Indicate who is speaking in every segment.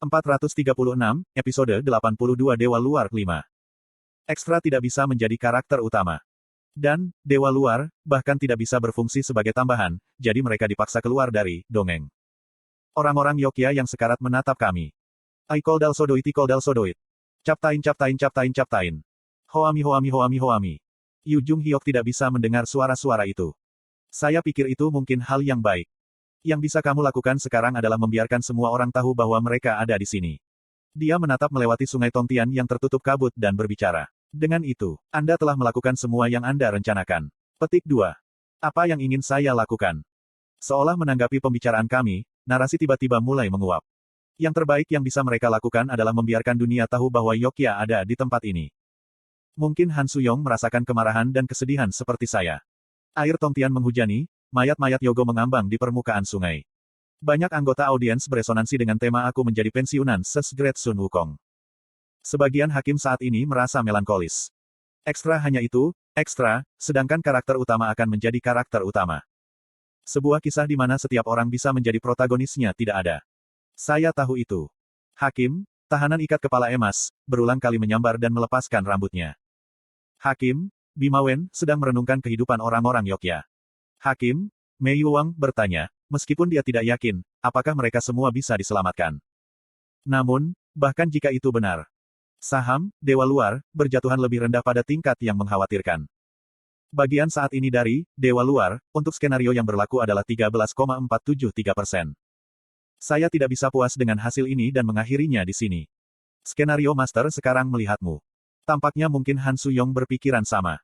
Speaker 1: 436, episode 82 Dewa Luar 5. Ekstra tidak bisa menjadi karakter utama. Dan, Dewa Luar, bahkan tidak bisa berfungsi sebagai tambahan, jadi mereka dipaksa keluar dari dongeng. Orang-orang Yokya yang sekarat menatap kami. I koldal sodoit. Captain. Hoami. Yu Jung Hyok tidak bisa mendengar suara-suara itu. Saya pikir itu mungkin hal yang baik. Yang bisa kamu lakukan sekarang adalah membiarkan semua orang tahu bahwa mereka ada di sini. Dia menatap melewati sungai Tongtian yang tertutup kabut dan berbicara. Dengan itu, Anda telah melakukan semua yang Anda rencanakan. Petik 2. Apa yang ingin saya lakukan? Seolah menanggapi pembicaraan kami, narasi tiba-tiba mulai menguap. Yang terbaik yang bisa mereka lakukan adalah membiarkan dunia tahu bahwa Yokya ada di tempat ini. Mungkin Han Suyong merasakan kemarahan dan kesedihan seperti saya. Air Tongtian menghujani, mayat-mayat Yogo mengambang di permukaan sungai. Banyak anggota audiens beresonansi dengan tema aku menjadi pensiunan Sesgret Sun Wukong. Sebagian hakim saat ini merasa melankolis. Ekstra hanya itu, ekstra, sedangkan karakter utama akan menjadi karakter utama. Sebuah kisah di mana setiap orang bisa menjadi protagonisnya tidak ada. Saya tahu itu. Hakim, tahanan ikat kepala emas, berulang kali menyambar dan melepaskan rambutnya. Hakim, Bima Wen, sedang merenungkan kehidupan orang-orang Yokya. Hakim, Mei Yuang, bertanya, meskipun dia tidak yakin, apakah mereka semua bisa diselamatkan. Namun, bahkan jika itu benar, saham, Dewa Luar, berjatuhan lebih rendah pada tingkat yang mengkhawatirkan. Bagian saat ini dari Dewa Luar, untuk skenario yang berlaku adalah 13,473%. Saya tidak bisa puas dengan hasil ini dan mengakhirinya di sini. Skenario Master sekarang melihatmu. Tampaknya mungkin Han Suyong berpikiran sama.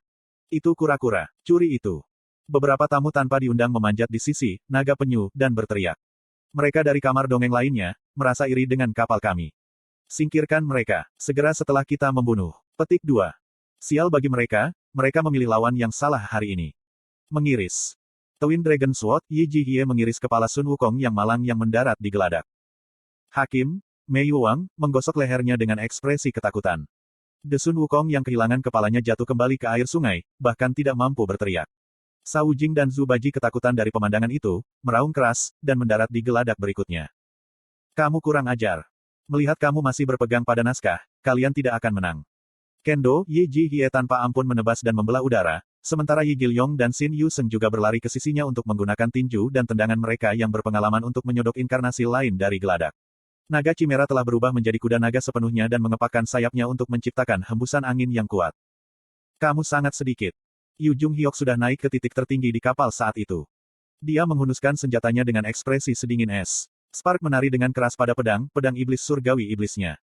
Speaker 1: Itu kura-kura, curi itu. Beberapa tamu tanpa diundang memanjat di sisi naga penyu dan berteriak. Mereka dari kamar dongeng lainnya, merasa iri dengan kapal kami. Singkirkan mereka, segera setelah kita membunuh. Petik 2. Sial bagi mereka, mereka memilih lawan yang salah hari ini. Mengiris. Twin Dragon Sword, Yi Jihye mengiris kepala Sun Wukong yang malang yang mendarat di geladak. Hakim, Mei Yuang, menggosok lehernya dengan ekspresi ketakutan. The Sun Wukong yang kehilangan kepalanya jatuh kembali ke air sungai, bahkan tidak mampu berteriak. Cao Jing dan Zhu Baji ketakutan dari pemandangan itu, meraung keras, dan mendarat di geladak berikutnya. Kamu kurang ajar. Melihat kamu masih berpegang pada naskah, kalian tidak akan menang. Kendo, Yi Jihye tanpa ampun menebas dan membelah udara, sementara Yi Gilyong dan Xin Yuseng juga berlari ke sisinya untuk menggunakan tinju dan tendangan mereka yang berpengalaman untuk menyodok inkarnasi lain dari geladak. Naga Chimera telah berubah menjadi kuda naga sepenuhnya dan mengepakkan sayapnya untuk menciptakan hembusan angin yang kuat. Kamu sangat sedikit. Yu Jung Hyok sudah naik ke titik tertinggi di kapal saat itu. Dia menghunuskan senjatanya dengan ekspresi sedingin es. Spark menari dengan keras pada pedang iblis surgawi iblisnya.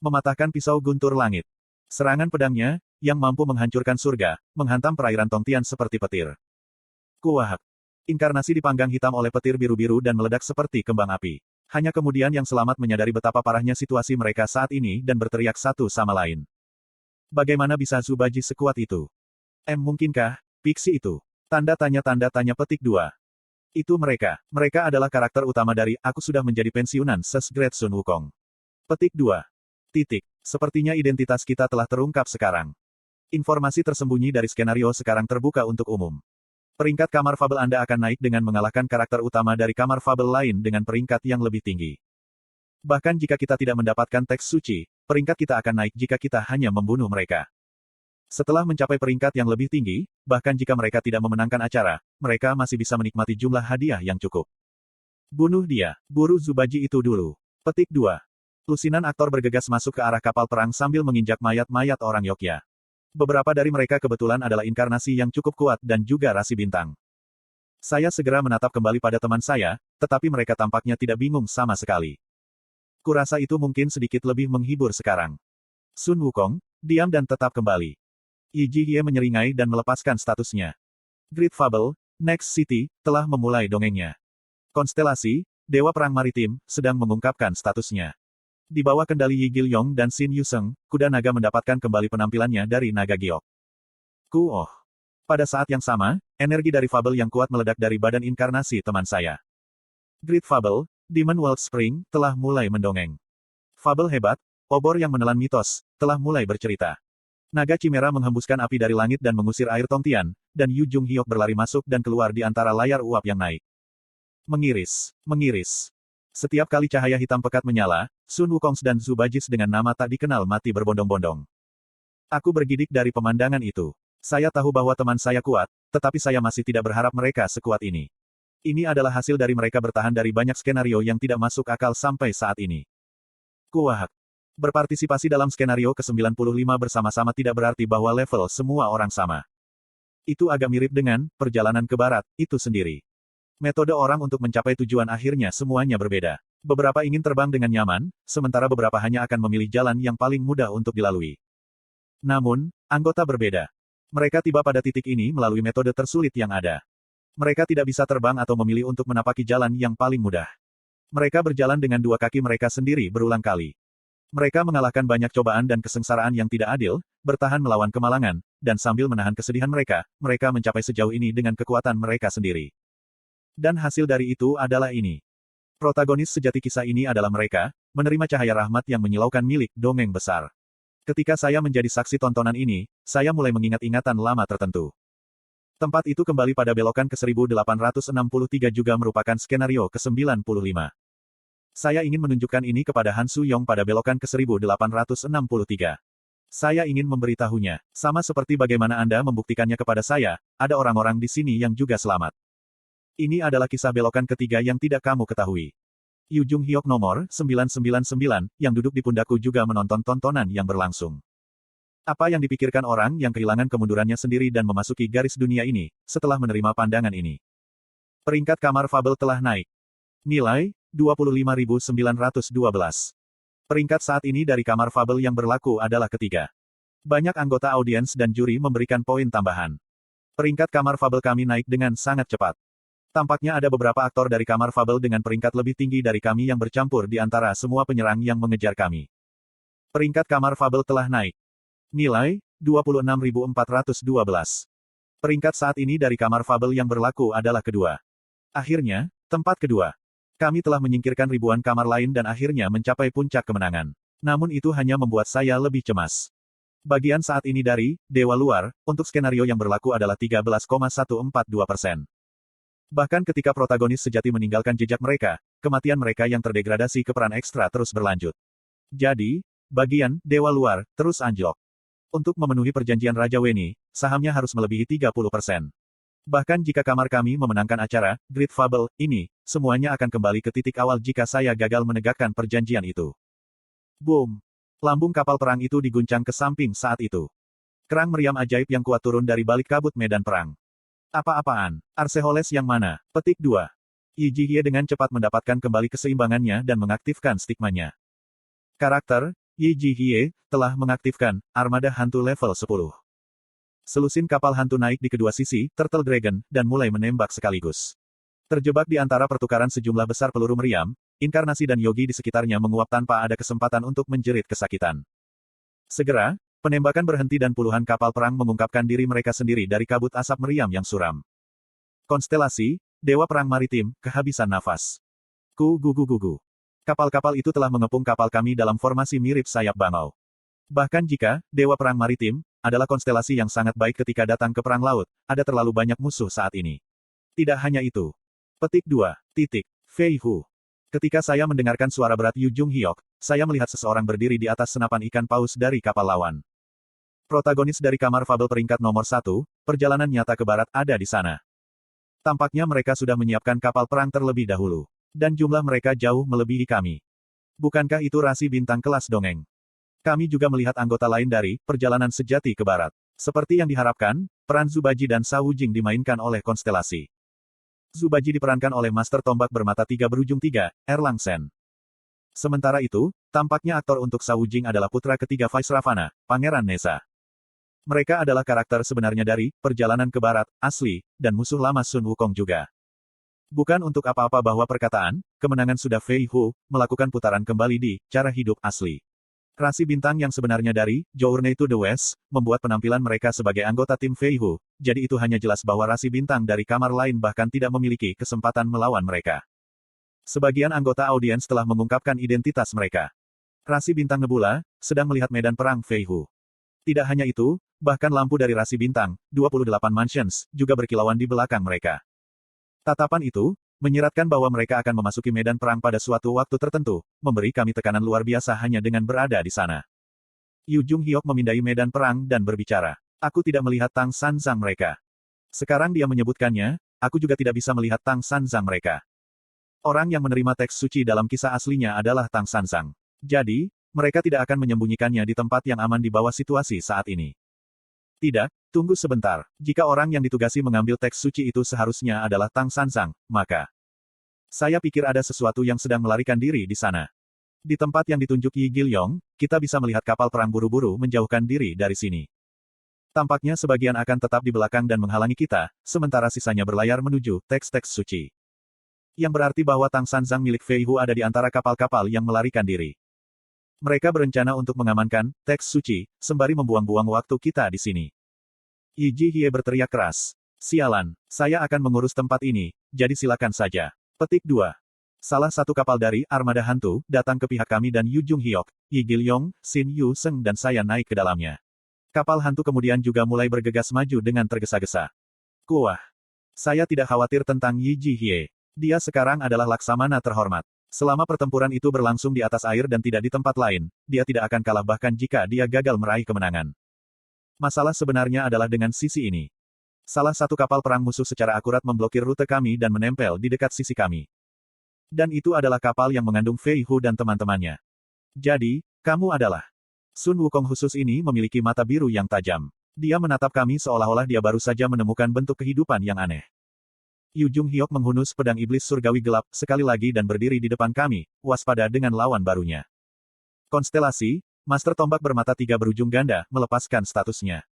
Speaker 1: Mematahkan pisau guntur langit. Serangan pedangnya, yang mampu menghancurkan surga, menghantam perairan Tongtian seperti petir. Kuahak. Inkarnasi dipanggang hitam oleh petir biru-biru dan meledak seperti kembang api. Hanya kemudian yang selamat menyadari betapa parahnya situasi mereka saat ini dan berteriak satu sama lain. Bagaimana bisa Zhu Baji sekuat itu? Mungkinkah, Pixie itu? Tanda tanya petik 2. Itu mereka. Mereka adalah karakter utama dari Aku Sudah Menjadi Pensiunan Sesgret Sun Wukong. Petik 2. Titik. Sepertinya identitas kita telah terungkap sekarang. Informasi tersembunyi dari skenario sekarang terbuka untuk umum. Peringkat kamar fabel Anda akan naik dengan mengalahkan karakter utama dari kamar fabel lain dengan peringkat yang lebih tinggi. Bahkan jika kita tidak mendapatkan teks suci, peringkat kita akan naik jika kita hanya membunuh mereka. Setelah mencapai peringkat yang lebih tinggi, bahkan jika mereka tidak memenangkan acara, mereka masih bisa menikmati jumlah hadiah yang cukup. Bunuh dia, buru Zhu Baji itu dulu. Petik 2. Lusinan aktor bergegas masuk ke arah kapal perang sambil menginjak mayat-mayat orang Yokya. Beberapa dari mereka kebetulan adalah inkarnasi yang cukup kuat dan juga rasi bintang. Saya segera menatap kembali pada teman saya, tetapi mereka tampaknya tidak bingung sama sekali. Kurasa itu mungkin sedikit lebih menghibur sekarang. Sun Wukong, diam dan tetap kembali. Yi Jihye menyeringai dan melepaskan statusnya. Great Fable, Next City, telah memulai dongengnya. Konstelasi, Dewa Perang Maritim, sedang mengungkapkan statusnya. Di bawah kendali Yi Gilyong dan Xin Yuseng, kuda naga mendapatkan kembali penampilannya dari naga giok. Pada saat yang sama, energi dari Fable yang kuat meledak dari badan inkarnasi teman saya. Great Fable, Demon World Spring, telah mulai mendongeng. Fable hebat, obor yang menelan mitos, telah mulai bercerita. Naga Chimera menghembuskan api dari langit dan mengusir air Tongtian, dan Yu Jung Hyok berlari masuk dan keluar di antara layar uap yang naik. Mengiris. Setiap kali cahaya hitam pekat menyala, Sun Wukong dan Zubajis dengan nama tak dikenal mati berbondong-bondong. Aku bergidik dari pemandangan itu. Saya tahu bahwa teman saya kuat, tetapi saya masih tidak berharap mereka sekuat ini. Ini adalah hasil dari mereka bertahan dari banyak skenario yang tidak masuk akal sampai saat ini. Kuahak. Berpartisipasi dalam skenario ke-95 bersama-sama tidak berarti bahwa level semua orang sama. Itu agak mirip dengan perjalanan ke barat, itu sendiri. Metode orang untuk mencapai tujuan akhirnya semuanya berbeda. Beberapa ingin terbang dengan nyaman, sementara beberapa hanya akan memilih jalan yang paling mudah untuk dilalui. Namun, anggota berbeda. Mereka tiba pada titik ini melalui metode tersulit yang ada. Mereka tidak bisa terbang atau memilih untuk menapaki jalan yang paling mudah. Mereka berjalan dengan dua kaki mereka sendiri berulang kali. Mereka mengalahkan banyak cobaan dan kesengsaraan yang tidak adil, bertahan melawan kemalangan, dan sambil menahan kesedihan mereka, mereka mencapai sejauh ini dengan kekuatan mereka sendiri. Dan hasil dari itu adalah ini. Protagonis sejati kisah ini adalah mereka, menerima cahaya rahmat yang menyilaukan milik dongeng besar. Ketika saya menjadi saksi tontonan ini, saya mulai mengingat ingatan lama tertentu. Tempat itu kembali pada belokan ke 1863 juga merupakan skenario ke-95. Saya ingin menunjukkan ini kepada Han Suyong pada belokan ke 1863. Saya ingin memberitahunya, sama seperti bagaimana Anda membuktikannya kepada saya, ada orang-orang di sini yang juga selamat. Ini adalah kisah belokan ketiga yang tidak kamu ketahui. Yu Jung Hyok nomor 999, yang duduk di pundakku juga menonton tontonan yang berlangsung. Apa yang dipikirkan orang yang kehilangan kemundurannya sendiri dan memasuki garis dunia ini, setelah menerima pandangan ini? Peringkat kamar fabel telah naik. Nilai, 25.912. Peringkat saat ini dari kamar fabel yang berlaku adalah ketiga. Banyak anggota audiens dan juri memberikan poin tambahan. Peringkat kamar fabel kami naik dengan sangat cepat. Tampaknya ada beberapa aktor dari kamar fabel dengan peringkat lebih tinggi dari kami yang bercampur di antara semua penyerang yang mengejar kami. Peringkat kamar fabel telah naik. Nilai, 26.412. Peringkat saat ini dari kamar fabel yang berlaku adalah kedua. Akhirnya, tempat kedua. Kami telah menyingkirkan ribuan kamar lain dan akhirnya mencapai puncak kemenangan. Namun itu hanya membuat saya lebih cemas. Bagian saat ini dari Dewa Luar, untuk skenario yang berlaku adalah 13,142%. Bahkan ketika protagonis sejati meninggalkan jejak mereka, kematian mereka yang terdegradasi ke peran ekstra terus berlanjut. Jadi, bagian Dewa Luar terus anjlok. Untuk memenuhi perjanjian Raja Weni, sahamnya harus melebihi 30%. Bahkan jika kamar kami memenangkan acara, Great Fable, ini, semuanya akan kembali ke titik awal jika saya gagal menegakkan perjanjian itu. Boom! Lambung kapal perang itu diguncang ke samping saat itu. Kerang meriam ajaib yang kuat turun dari balik kabut medan perang. Apa-apaan? Arseholes yang mana? Petik 2. Yi Jihye dengan cepat mendapatkan kembali keseimbangannya dan mengaktifkan stigmanya. Karakter, Yi Jihye, telah mengaktifkan armada hantu level 10. Selusin kapal hantu naik di kedua sisi, Turtle Dragon, dan mulai menembak sekaligus. Terjebak di antara pertukaran sejumlah besar peluru meriam, inkarnasi dan yogi di sekitarnya menguap tanpa ada kesempatan untuk menjerit kesakitan. Segera, penembakan berhenti dan puluhan kapal perang mengungkapkan diri mereka sendiri dari kabut asap meriam yang suram. Konstelasi, Dewa Perang Maritim, kehabisan nafas. Gugu. Kapal-kapal itu telah mengepung kapal kami dalam formasi mirip sayap bangau. Bahkan jika Dewa Perang Maritim adalah konstelasi yang sangat baik ketika datang ke perang laut, ada terlalu banyak musuh saat ini. Tidak hanya itu. Petik 2. Fei Hu. Ketika saya mendengarkan suara berat Yu Jung Hyok, saya melihat seseorang berdiri di atas senapan ikan paus dari kapal lawan. Protagonis dari kamar fabel peringkat nomor 1, perjalanan nyata ke barat ada di sana. Tampaknya mereka sudah menyiapkan kapal perang terlebih dahulu. Dan jumlah mereka jauh melebihi kami. Bukankah itu rasi bintang kelas dongeng? Kami juga melihat anggota lain dari perjalanan sejati ke barat. Seperti yang diharapkan, peran Zubaji dan Sa Wujing dimainkan oleh konstelasi. Zubaji diperankan oleh Master Tombak bermata tiga berujung 3, Erlang Sen. Sementara itu, tampaknya aktor untuk Sa Wujing adalah putra ketiga Vaisravana, Pangeran Nesa. Mereka adalah karakter sebenarnya dari perjalanan ke barat, asli, dan musuh lama Sun Wukong juga. Bukan untuk apa-apa bahwa perkataan, kemenangan sudah Fei Hu, melakukan putaran kembali di cara hidup asli. Rasi bintang yang sebenarnya dari Journey to the West, membuat penampilan mereka sebagai anggota tim Fei Hu, jadi itu hanya jelas bahwa rasi bintang dari kamar lain bahkan tidak memiliki kesempatan melawan mereka. Sebagian anggota audiens telah mengungkapkan identitas mereka. Rasi bintang Nebula, sedang melihat medan perang Fei Hu. Tidak hanya itu, bahkan lampu dari rasi bintang, 28 Mansions, juga berkilauan di belakang mereka. Tatapan itu, menyiratkan bahwa mereka akan memasuki medan perang pada suatu waktu tertentu, memberi kami tekanan luar biasa hanya dengan berada di sana. Yu Jung-hyuk memindai medan perang dan berbicara. Aku tidak melihat Tang Sanzang mereka. Sekarang dia menyebutkannya, aku juga tidak bisa melihat Tang Sanzang mereka. Orang yang menerima teks suci dalam kisah aslinya adalah Tang Sanzang. Jadi, mereka tidak akan menyembunyikannya di tempat yang aman di bawah situasi saat ini. Tidak, tunggu sebentar. Jika orang yang ditugasi mengambil teks suci itu seharusnya adalah Tang Sanzang, maka saya pikir ada sesuatu yang sedang melarikan diri di sana. Di tempat yang ditunjuk Yi Gilyong, kita bisa melihat kapal perang buru-buru menjauhkan diri dari sini. Tampaknya sebagian akan tetap di belakang dan menghalangi kita, sementara sisanya berlayar menuju teks-teks suci. Yang berarti bahwa Tang Sanzang milik Fei Hu ada di antara kapal-kapal yang melarikan diri. Mereka berencana untuk mengamankan teks suci, sembari membuang-buang waktu kita di sini. Yi Ji-hye berteriak keras. Sialan, saya akan mengurus tempat ini, jadi silakan saja. Petik 2. Salah satu kapal dari armada hantu datang ke pihak kami dan Yu Jung-hyuk, Yi Gilyong, Shin Yu-seng dan saya naik ke dalamnya. Kapal hantu kemudian juga mulai bergegas maju dengan tergesa-gesa. Kuah. Saya tidak khawatir tentang Yi Ji-hye. Dia sekarang adalah laksamana terhormat. Selama pertempuran itu berlangsung di atas air dan tidak di tempat lain, dia tidak akan kalah bahkan jika dia gagal meraih kemenangan. Masalah sebenarnya adalah dengan sisi ini. Salah satu kapal perang musuh secara akurat memblokir rute kami dan menempel di dekat sisi kami. Dan itu adalah kapal yang mengandung Fei Hu dan teman-temannya. Jadi, kamu adalah. Sun Wukong khusus ini memiliki mata biru yang tajam. Dia menatap kami seolah-olah dia baru saja menemukan bentuk kehidupan yang aneh. Yu Jung-hyuk menghunus pedang iblis surgawi gelap sekali lagi dan berdiri di depan kami, waspada dengan lawan barunya. Konstelasi, Master Tombak bermata tiga berujung ganda, melepaskan statusnya.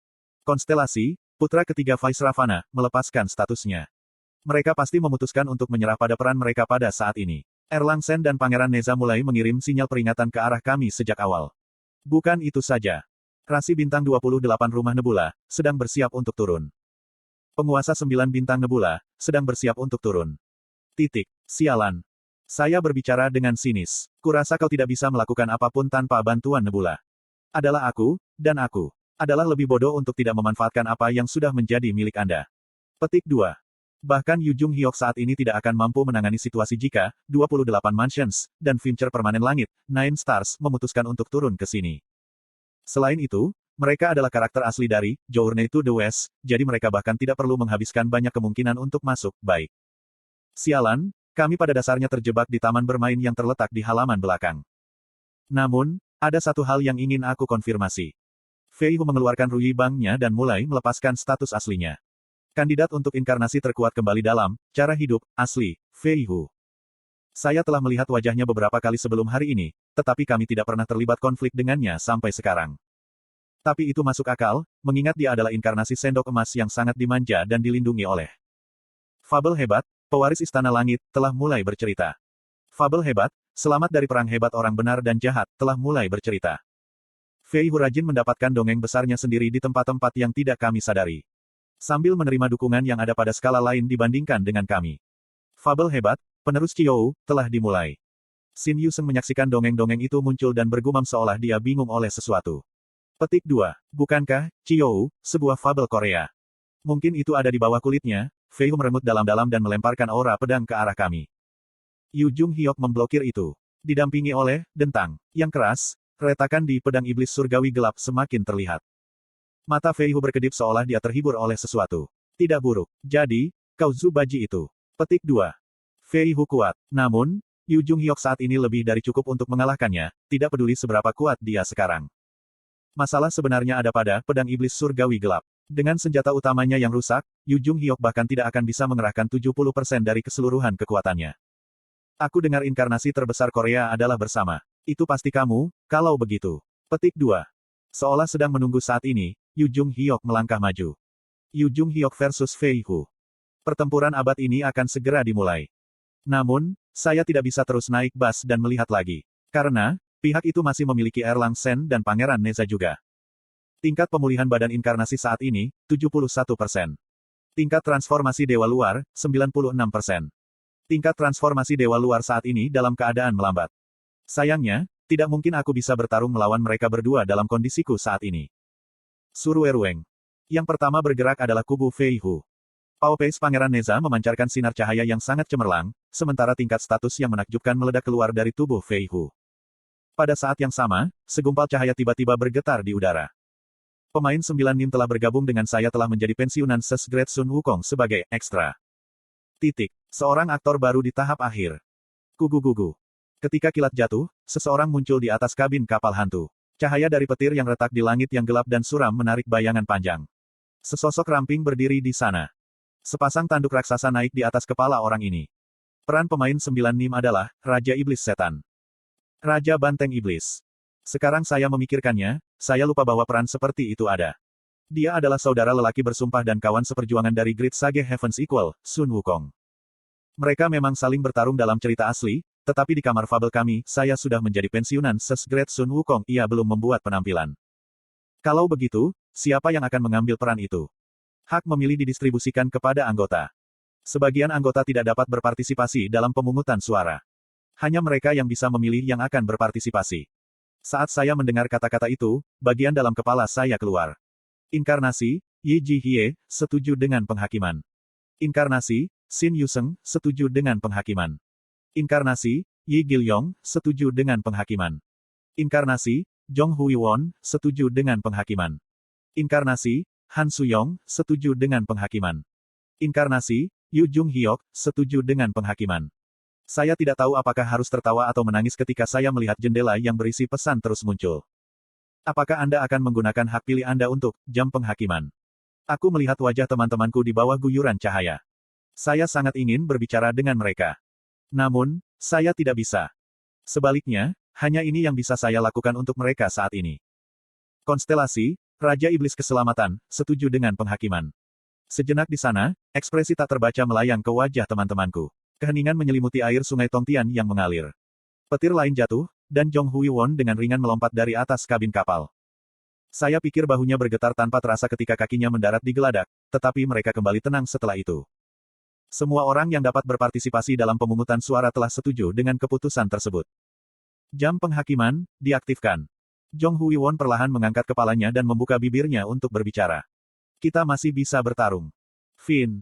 Speaker 1: Konstelasi, Putra ketiga Vaisravana, melepaskan statusnya. Mereka pasti memutuskan untuk menyerah pada peran mereka pada saat ini. Erlang Sen dan Pangeran Neza mulai mengirim sinyal peringatan ke arah kami sejak awal. Bukan itu saja. Rasi bintang 28 rumah nebula, sedang bersiap untuk turun. Penguasa 9 bintang nebula, sedang bersiap untuk turun. Titik. Sialan. Saya berbicara dengan sinis. Kurasa kau tidak bisa melakukan apapun tanpa bantuan nebula. Adalah aku, dan aku. Adalah lebih bodoh untuk tidak memanfaatkan apa yang sudah menjadi milik Anda. Petik 2. Bahkan Yu Jung-hyuk saat ini tidak akan mampu menangani situasi jika 28 Mansions dan Fincher Permanen Langit, Nine Stars, memutuskan untuk turun ke sini. Selain itu, mereka adalah karakter asli dari Journey to the West, jadi mereka bahkan tidak perlu menghabiskan banyak kemungkinan untuk masuk, baik. Sialan, kami pada dasarnya terjebak di taman bermain yang terletak di halaman belakang. Namun, ada satu hal yang ingin aku konfirmasi. Fei Hu mengeluarkan Ruyi Bang-nya dan mulai melepaskan status aslinya. Kandidat untuk inkarnasi terkuat kembali dalam cara hidup asli, Fei Hu. Saya telah melihat wajahnya beberapa kali sebelum hari ini, tetapi kami tidak pernah terlibat konflik dengannya sampai sekarang. Tapi itu masuk akal, mengingat dia adalah inkarnasi sendok emas yang sangat dimanja dan dilindungi oleh. Fabel hebat, pewaris istana langit, telah mulai bercerita. Fabel hebat, selamat dari perang hebat orang benar dan jahat, telah mulai bercerita. Fei Hu rajin mendapatkan dongeng besarnya sendiri di tempat-tempat yang tidak kami sadari. Sambil menerima dukungan yang ada pada skala lain dibandingkan dengan kami. Fabel hebat, penerus Qiyou, telah dimulai. Shin Yu-seng menyaksikan dongeng-dongeng itu muncul dan bergumam seolah dia bingung oleh sesuatu. Petik 2. Bukankah, Qiyou, sebuah fabel Korea? Mungkin itu ada di bawah kulitnya. Fei Hu merengut dalam-dalam dan melemparkan aura pedang ke arah kami. Yu Jung-hyuk memblokir itu. Didampingi oleh dentang yang keras, retakan di pedang iblis surgawi gelap semakin terlihat. Mata Fei Hu berkedip seolah dia terhibur oleh sesuatu. Tidak buruk. Jadi, kau Zubaji itu. Petik 2. Fei Hu kuat. Namun, Yu Jung-hyuk saat ini lebih dari cukup untuk mengalahkannya, tidak peduli seberapa kuat dia sekarang. Masalah sebenarnya ada pada pedang iblis surgawi gelap. Dengan senjata utamanya yang rusak, Yu Jung-hyuk bahkan tidak akan bisa mengerahkan 70% dari keseluruhan kekuatannya. Aku dengar inkarnasi terbesar Korea adalah bersama. Itu pasti kamu, kalau begitu. Petik 2. Seolah sedang menunggu saat ini, Yu Jung-hyuk melangkah maju. Yu Jung-hyuk versus Fei Hu. Pertempuran abad ini akan segera dimulai. Namun, saya tidak bisa terus naik bas dan melihat lagi. Karena, pihak itu masih memiliki Erlang Sen dan Pangeran Neza juga. Tingkat pemulihan badan inkarnasi saat ini, 71%. Tingkat transformasi Dewa Luar, 96%. Tingkat transformasi Dewa Luar saat ini dalam keadaan melambat. Sayangnya, tidak mungkin aku bisa bertarung melawan mereka berdua dalam kondisiku saat ini. Suruerueng. Yang pertama bergerak adalah kubu Fei Hu. Pao Pace Pangeran Neza memancarkan sinar cahaya yang sangat cemerlang, sementara tingkat status yang menakjubkan meledak keluar dari tubuh Fei Hu. Pada saat yang sama, segumpal cahaya tiba-tiba bergetar di udara. Pemain 9 Nim telah bergabung dengan saya telah menjadi pensiunan Ses Great Sun Wukong sebagai ekstra. Seorang aktor baru di tahap akhir. Gugu-gugu. Ketika kilat jatuh, seseorang muncul di atas kabin kapal hantu. Cahaya dari petir yang retak di langit yang gelap dan suram menarik bayangan panjang. Sesosok ramping berdiri di sana. Sepasang tanduk raksasa naik di atas kepala orang ini. Peran pemain 9 Nim adalah Raja Iblis Setan. Raja Banteng Iblis. Sekarang saya memikirkannya, saya lupa bahwa peran seperti itu ada. Dia adalah saudara lelaki bersumpah dan kawan seperjuangan dari Great Sage Heavens Equal, Sun Wukong. Mereka memang saling bertarung dalam cerita asli, tetapi di kamar fabel kami, saya sudah menjadi pensiunan Ses Great Sun Wukong, ia belum membuat penampilan. Kalau begitu, siapa yang akan mengambil peran itu? Hak memilih didistribusikan kepada anggota. Sebagian anggota tidak dapat berpartisipasi dalam pemungutan suara. Hanya mereka yang bisa memilih yang akan berpartisipasi. Saat saya mendengar kata-kata itu, bagian dalam kepala saya keluar. Inkarnasi, Yi Jihye, setuju dengan penghakiman. Inkarnasi, Xin Yuseng, setuju dengan penghakiman. Inkarnasi, Yi Gilyong, setuju dengan penghakiman. Inkarnasi, Zhong Huiwon, setuju dengan penghakiman. Inkarnasi, Han Suyong, setuju dengan penghakiman. Inkarnasi, Yu Jung Hyok, setuju dengan penghakiman. Saya tidak tahu apakah harus tertawa atau menangis ketika saya melihat jendela yang berisi pesan terus muncul. Apakah Anda akan menggunakan hak pilih Anda untuk jam penghakiman? Aku melihat wajah teman-temanku di bawah guyuran cahaya. Saya sangat ingin berbicara dengan mereka. Namun, saya tidak bisa. Sebaliknya, hanya ini yang bisa saya lakukan untuk mereka saat ini. Konstelasi, Raja Iblis Keselamatan, setuju dengan penghakiman. Sejenak di sana, ekspresi tak terbaca melayang ke wajah teman-temanku. Keheningan menyelimuti air sungai Tongtian yang mengalir. Petir lain jatuh, dan Zhong Huiwon dengan ringan melompat dari atas kabin kapal. Saya pikir bahunya bergetar tanpa terasa ketika kakinya mendarat di geladak, tetapi mereka kembali tenang setelah itu. Semua orang yang dapat berpartisipasi dalam pemungutan suara telah setuju dengan keputusan tersebut. Jam penghakiman, diaktifkan. Zhong Huiwon perlahan mengangkat kepalanya dan membuka bibirnya untuk berbicara. Kita masih bisa bertarung. Fin.